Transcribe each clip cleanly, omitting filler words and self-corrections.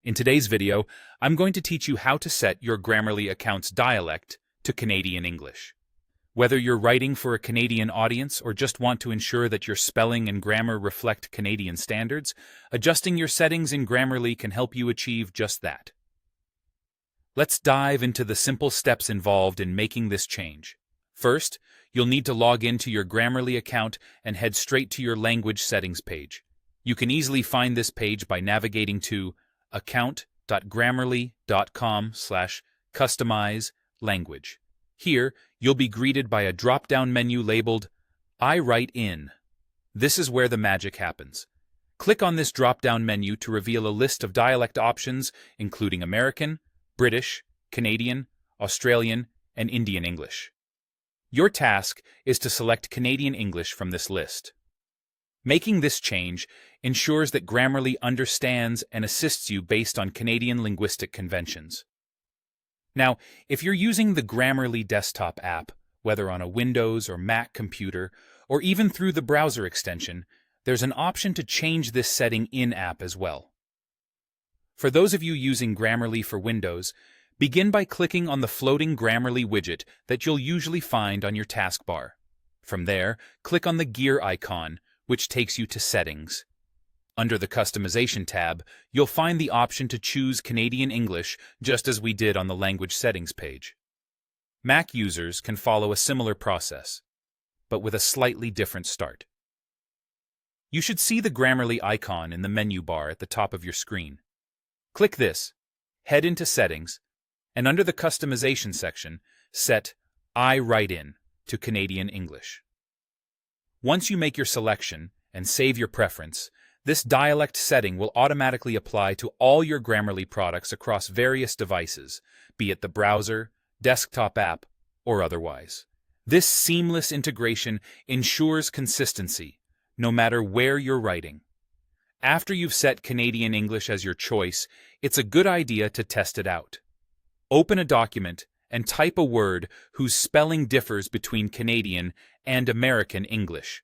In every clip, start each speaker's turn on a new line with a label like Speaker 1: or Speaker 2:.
Speaker 1: In today's video, I'm going to teach you how to set your Grammarly account's dialect to Canadian English. Whether you're writing for a Canadian audience or just want to ensure that your spelling and grammar reflect Canadian standards, adjusting your settings in Grammarly can help you achieve just that. Let's dive into the simple steps involved in making this change. First, you'll need to log into your Grammarly account and head straight to your language settings page. You can easily find this page by navigating to account.grammarly.com/customize language. Here, you'll be greeted by a drop-down menu labeled I Write In. This is where the magic happens. Click on this drop-down menu to reveal a list of dialect options, including American, British, Canadian, Australian, and Indian English. Your task is to select Canadian English from this list. Making this change ensures that Grammarly understands and assists you based on Canadian linguistic conventions. Now, if you're using the Grammarly desktop app, whether on a Windows or Mac computer, or even through the browser extension, there's an option to change this setting in-app as well. For those of you using Grammarly for Windows, begin by clicking on the floating Grammarly widget that you'll usually find on your taskbar. From there, click on the gear icon, which takes you to Settings. Under the Customization tab, you'll find the option to choose Canadian English, just as we did on the Language Settings page. Mac users can follow a similar process, but with a slightly different start. You should see the Grammarly icon in the menu bar at the top of your screen. Click this, head into Settings, and under the Customization section, set I Write In to Canadian English. Once you make your selection and save your preference, this dialect setting will automatically apply to all your Grammarly products across various devices, be it the browser, desktop app, or otherwise. This seamless integration ensures consistency, no matter where you're writing. After you've set Canadian English as your choice, it's a good idea to test it out. Open a document and type a word whose spelling differs between Canadian and American English.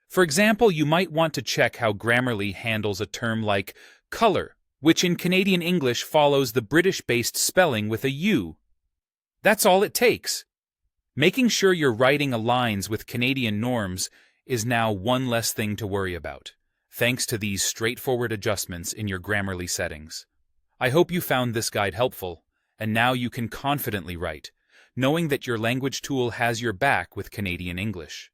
Speaker 1: For example, you might want to check how Grammarly handles a term like color, which in Canadian English follows the British-based spelling with a U. That's all it takes. Making sure your writing aligns with Canadian norms is now one less thing to worry about, thanks to these straightforward adjustments in your Grammarly settings. I hope you found this guide helpful, and now you can confidently write, knowing that your language tool has your back with Canadian English.